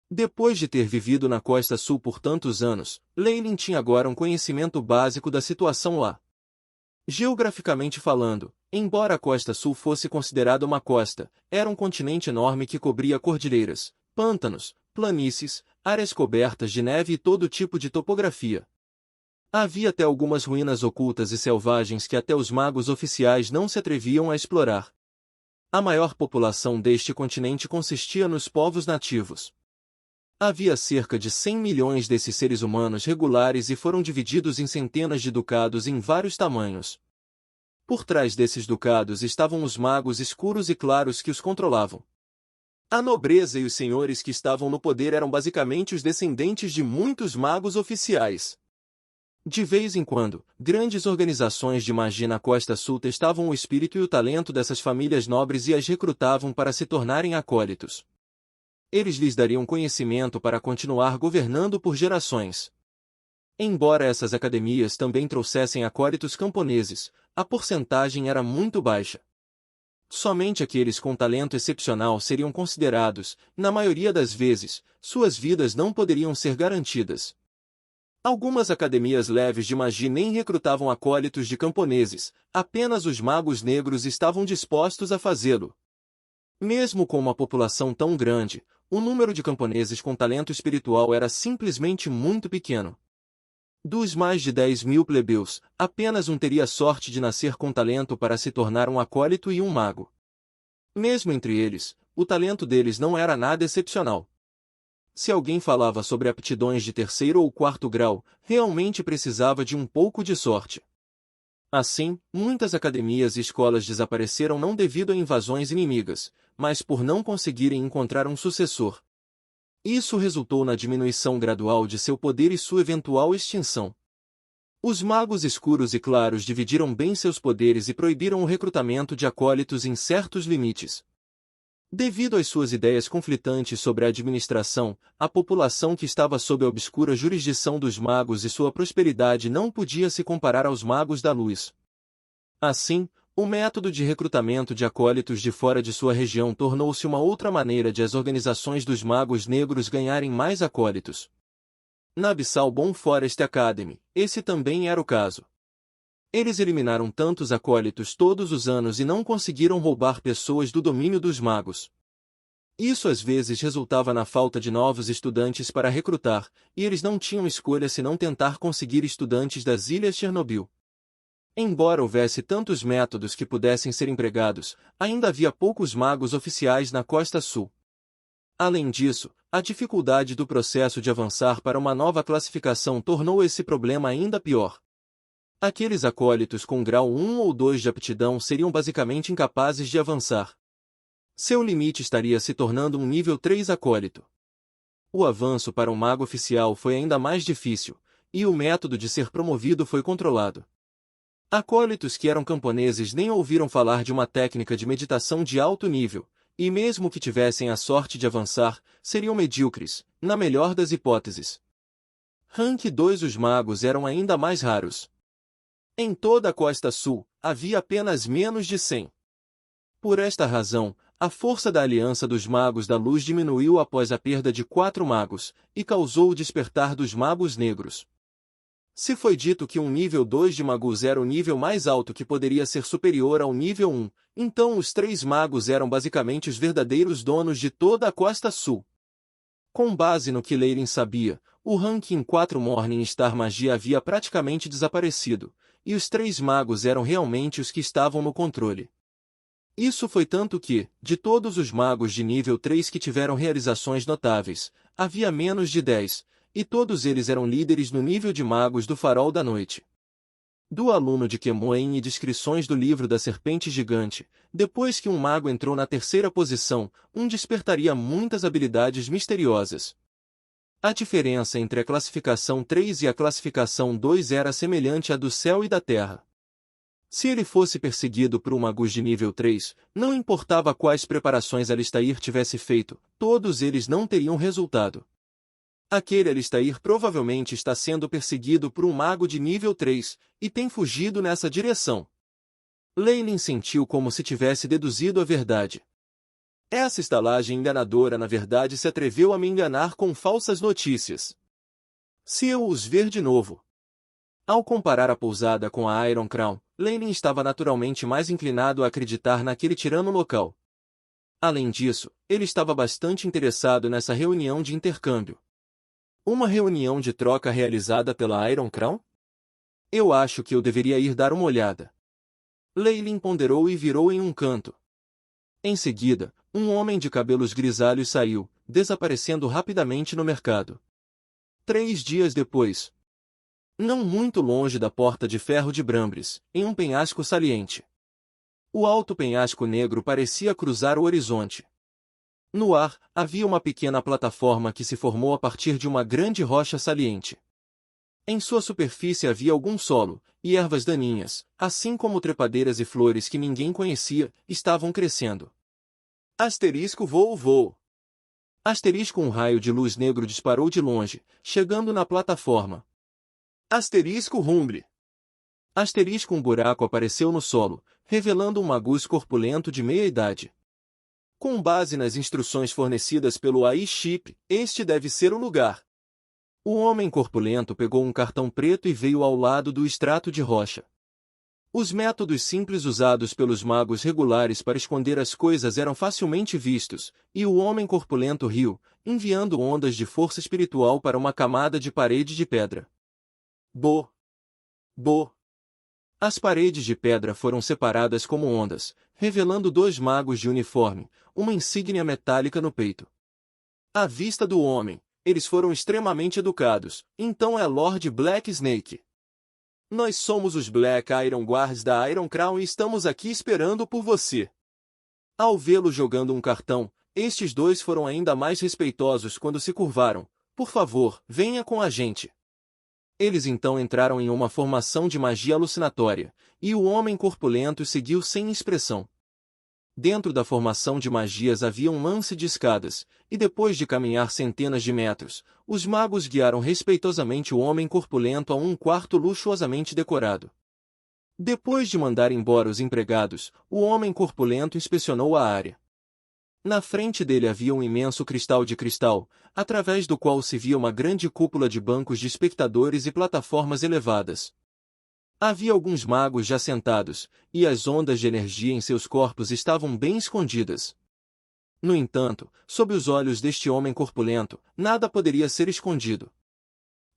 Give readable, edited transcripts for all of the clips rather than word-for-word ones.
Depois de ter vivido na Costa Sul por tantos anos, Leylin tinha agora um conhecimento básico da situação lá. Geograficamente falando, embora a Costa Sul fosse considerada uma costa, era um continente enorme que cobria cordilheiras, pântanos, planícies, áreas cobertas de neve e todo tipo de topografia. Havia até algumas ruínas ocultas e selvagens que até os magos oficiais não se atreviam a explorar. A maior população deste continente consistia nos povos nativos. Havia cerca de 100 milhões desses seres humanos regulares e foram divididos em centenas de ducados em vários tamanhos. Por trás desses ducados estavam os magos escuros e claros que os controlavam. A nobreza e os senhores que estavam no poder eram basicamente os descendentes de muitos magos oficiais. De vez em quando, grandes organizações de magia na Costa Sul testavam o espírito e o talento dessas famílias nobres e as recrutavam para se tornarem acólitos. Eles lhes dariam conhecimento para continuar governando por gerações. Embora essas academias também trouxessem acólitos camponeses, a porcentagem era muito baixa. Somente aqueles com talento excepcional seriam considerados, na maioria das vezes, suas vidas não poderiam ser garantidas. Algumas academias leves de magia nem recrutavam acólitos de camponeses, apenas os magos negros estavam dispostos a fazê-lo. Mesmo com uma população tão grande, o número de camponeses com talento espiritual era simplesmente muito pequeno. Dos mais de 10 mil plebeus, apenas um teria sorte de nascer com talento para se tornar um acólito e um mago. Mesmo entre eles, o talento deles não era nada excepcional. Se alguém falava sobre aptidões de terceiro ou quarto grau, realmente precisava de um pouco de sorte. Assim, muitas academias e escolas desapareceram não devido a invasões inimigas, mas por não conseguirem encontrar um sucessor. Isso resultou na diminuição gradual de seu poder e sua eventual extinção. Os magos escuros e claros dividiram bem seus poderes e proibiram o recrutamento de acólitos em certos limites. Devido às suas ideias conflitantes sobre a administração, a população que estava sob a obscura jurisdição dos magos e sua prosperidade não podia se comparar aos magos da luz. Assim, o método de recrutamento de acólitos de fora de sua região tornou-se uma outra maneira de as organizações dos magos negros ganharem mais acólitos. Na Abyssal Bon Forest Academy, esse também era o caso. Eles eliminaram tantos acólitos todos os anos e não conseguiram roubar pessoas do domínio dos magos. Isso às vezes resultava na falta de novos estudantes para recrutar, e eles não tinham escolha senão tentar conseguir estudantes das Ilhas Chernobyl. Embora houvesse tantos métodos que pudessem ser empregados, ainda havia poucos magos oficiais na Costa Sul. Além disso, a dificuldade do processo de avançar para uma nova classificação tornou esse problema ainda pior. Aqueles acólitos com grau 1 ou 2 de aptidão seriam basicamente incapazes de avançar. Seu limite estaria se tornando um nível 3 acólito. O avanço para um mago oficial foi ainda mais difícil, e o método de ser promovido foi controlado. Acólitos que eram camponeses nem ouviram falar de uma técnica de meditação de alto nível, e mesmo que tivessem a sorte de avançar, seriam medíocres, na melhor das hipóteses. Rank 2 Os magos eram ainda mais raros. Em toda a Costa Sul, havia apenas menos de 100. Por esta razão, a força da Aliança dos Magos da Luz diminuiu após a perda de 4 magos, e causou o despertar dos magos negros. Se foi dito que um nível 2 de magos era o nível mais alto que poderia ser superior ao nível 1, então os 3 magos eram basicamente os verdadeiros donos de toda a Costa Sul. Com base no que Leylin sabia, o ranking 4 Morning Star Magia havia praticamente desaparecido, e os 3 magos eram realmente os que estavam no controle. Isso foi tanto que, de todos os magos de nível 3 que tiveram realizações notáveis, havia menos de 10, e todos eles eram líderes no nível de magos do Farol da Noite. Do aluno de Kemoen e descrições do livro da Serpente Gigante, depois que um mago entrou na terceira posição, despertaria muitas habilidades misteriosas. A diferença entre a classificação 3 e a classificação 2 era semelhante à do céu e da terra. Se ele fosse perseguido por um magus de nível 3, não importava quais preparações Alistair tivesse feito, todos eles não teriam resultado. Aquele Alistair provavelmente está sendo perseguido por um mago de nível 3, e tem fugido nessa direção. Leylin sentiu como se tivesse deduzido a verdade. Essa estalagem enganadora na verdade se atreveu a me enganar com falsas notícias. Se eu os ver de novo. Ao comparar a pousada com a Iron Crown, Leyland estava naturalmente mais inclinado a acreditar naquele tirano local. Além disso, ele estava bastante interessado nessa reunião de intercâmbio. Uma reunião de troca realizada pela Iron Crown? Eu acho que eu deveria ir dar uma olhada. Leyland ponderou e virou em um canto. Em seguida, um homem de cabelos grisalhos saiu, desaparecendo rapidamente no mercado. 3 dias depois. Não muito longe da porta de ferro de Brambres, em um penhasco saliente. O alto penhasco negro parecia cruzar o horizonte. No ar, havia uma pequena plataforma que se formou a partir de uma grande rocha saliente. Em sua superfície havia algum solo, e ervas daninhas, assim como trepadeiras e flores que ninguém conhecia, estavam crescendo. Asterisco voo voo. Asterisco um raio de luz negro disparou de longe, chegando na plataforma. Asterisco rumble. Asterisco um buraco apareceu no solo, revelando um magus corpulento de meia-idade. Com base nas instruções fornecidas pelo AI-Chip, este deve ser o lugar. O homem corpulento pegou um cartão preto e veio ao lado do extrato de rocha. Os métodos simples usados pelos magos regulares para esconder as coisas eram facilmente vistos, e o homem corpulento riu, enviando ondas de força espiritual para uma camada de parede de pedra. Bo! Bo! As paredes de pedra foram separadas como ondas, revelando 2 magos de uniforme, uma insígnia metálica no peito. À vista do homem, eles foram extremamente educados, então é Lord Black Snake. Nós somos os Black Iron Guards da Iron Crown e estamos aqui esperando por você. Ao vê-lo jogando um cartão, estes 2 foram ainda mais respeitosos quando se curvaram. Por favor, venha com a gente. Eles então entraram em uma formação de magia alucinatória, e o homem corpulento seguiu sem expressão. Dentro da formação de magias havia um lance de escadas, e depois de caminhar centenas de metros, os magos guiaram respeitosamente o homem corpulento a um quarto luxuosamente decorado. Depois de mandar embora os empregados, o homem corpulento inspecionou a área. Na frente dele havia um imenso cristal de cristal, através do qual se via uma grande cúpula de bancos de espectadores e plataformas elevadas. Havia alguns magos já sentados, e as ondas de energia em seus corpos estavam bem escondidas. No entanto, sob os olhos deste homem corpulento, nada poderia ser escondido.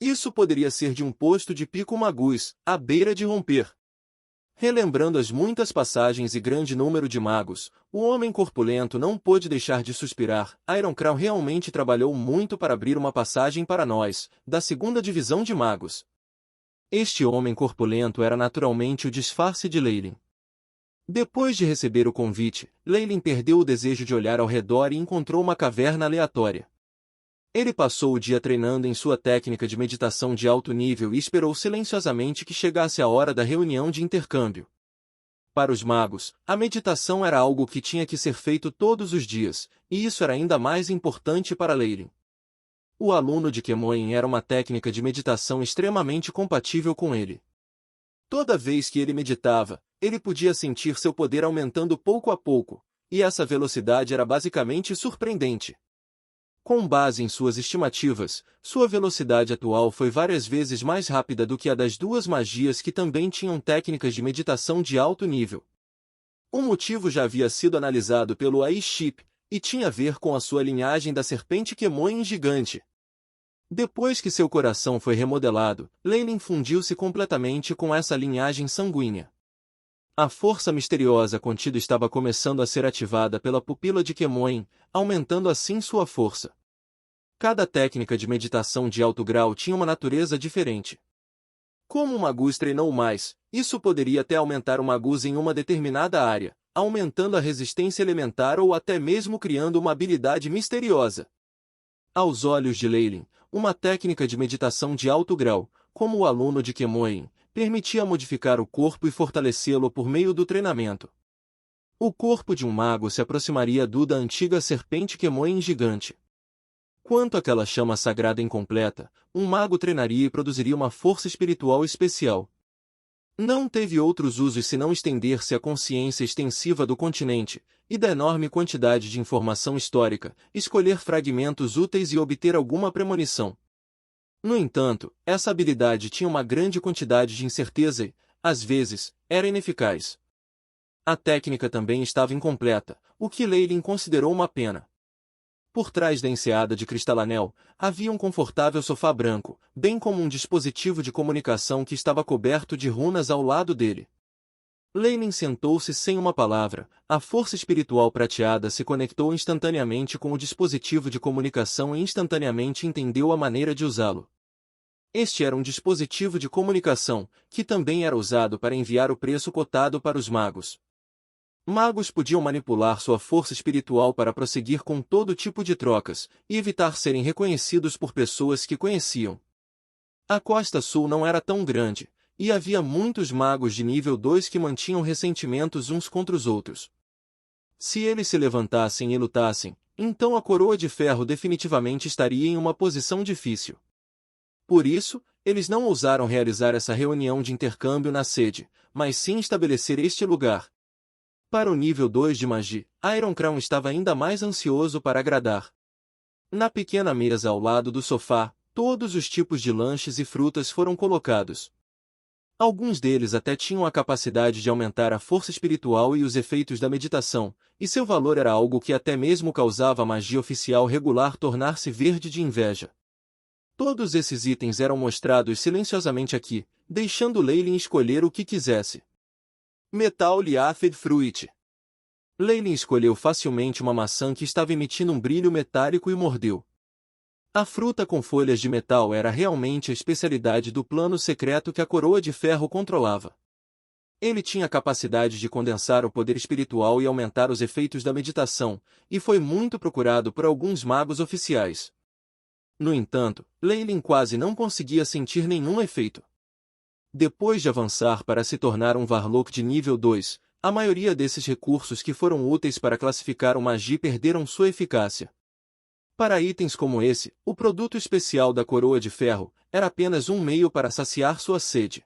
Isso poderia ser de um posto de pico magus, à beira de romper. Relembrando as muitas passagens e grande número de magos, o homem corpulento não pôde deixar de suspirar. Iron Crown realmente trabalhou muito para abrir uma passagem para nós, da 2ª divisão de magos. Este homem corpulento era naturalmente o disfarce de Leyland. Depois de receber o convite, Leyland perdeu o desejo de olhar ao redor e encontrou uma caverna aleatória. Ele passou o dia treinando em sua técnica de meditação de alto nível e esperou silenciosamente que chegasse a hora da reunião de intercâmbio. Para os magos, a meditação era algo que tinha que ser feito todos os dias, e isso era ainda mais importante para Leyland. O aluno de Kemoin era uma técnica de meditação extremamente compatível com ele. Toda vez que ele meditava, ele podia sentir seu poder aumentando pouco a pouco, e essa velocidade era basicamente surpreendente. Com base em suas estimativas, sua velocidade atual foi várias vezes mais rápida do que a das 2 magias que também tinham técnicas de meditação de alto nível. O motivo já havia sido analisado pelo AI-Chip, e tinha a ver com a sua linhagem da serpente Kemoin gigante. Depois que seu coração foi remodelado, Leyland fundiu-se completamente com essa linhagem sanguínea. A força misteriosa contida estava começando a ser ativada pela pupila de Kemoin, aumentando assim sua força. Cada técnica de meditação de alto grau tinha uma natureza diferente. Como o magus treinou mais, isso poderia até aumentar o magus em uma determinada área, aumentando a resistência elementar ou até mesmo criando uma habilidade misteriosa. Aos olhos de Leyland, uma técnica de meditação de alto grau, como o aluno de Kemoin, permitia modificar o corpo e fortalecê-lo por meio do treinamento. O corpo de um mago se aproximaria do da antiga serpente Kemoin gigante. Quanto àquela chama sagrada incompleta, um mago treinaria e produziria uma força espiritual especial. Não teve outros usos senão estender-se a consciência extensiva do continente, e da enorme quantidade de informação histórica, escolher fragmentos úteis e obter alguma premonição. No entanto, essa habilidade tinha uma grande quantidade de incerteza e, às vezes, era ineficaz. A técnica também estava incompleta, o que Leylin considerou uma pena. Por trás da enseada de cristalanel, havia um confortável sofá branco, bem como um dispositivo de comunicação que estava coberto de runas ao lado dele. Leylin sentou-se sem uma palavra, a força espiritual prateada se conectou instantaneamente com o dispositivo de comunicação e instantaneamente entendeu a maneira de usá-lo. Este era um dispositivo de comunicação, que também era usado para enviar o preço cotado para os magos. Magos podiam manipular sua força espiritual para prosseguir com todo tipo de trocas, e evitar serem reconhecidos por pessoas que conheciam. A Costa Sul não era tão grande, e havia muitos magos de nível 2 que mantinham ressentimentos uns contra os outros. Se eles se levantassem e lutassem, então a Coroa de Ferro definitivamente estaria em uma posição difícil. Por isso, eles não ousaram realizar essa reunião de intercâmbio na sede, mas sim estabelecer este lugar. Para o nível 2 de magia, Iron Crown estava ainda mais ansioso para agradar. Na pequena mesa ao lado do sofá, todos os tipos de lanches e frutas foram colocados. Alguns deles até tinham a capacidade de aumentar a força espiritual e os efeitos da meditação, e seu valor era algo que até mesmo causava a magia oficial regular tornar-se verde de inveja. Todos esses itens eram mostrados silenciosamente aqui, deixando Leylin escolher o que quisesse. Metal Liafed Fruit. Leylin escolheu facilmente uma maçã que estava emitindo um brilho metálico e mordeu. A fruta com folhas de metal era realmente a especialidade do plano secreto que a Coroa de Ferro controlava. Ele tinha a capacidade de condensar o poder espiritual e aumentar os efeitos da meditação, e foi muito procurado por alguns magos oficiais. No entanto, Leylin quase não conseguia sentir nenhum efeito. Depois de avançar para se tornar um Warlock de nível 2, a maioria desses recursos que foram úteis para classificar uma magia perderam sua eficácia. Para itens como esse, o produto especial da Coroa de Ferro era apenas um meio para saciar sua sede.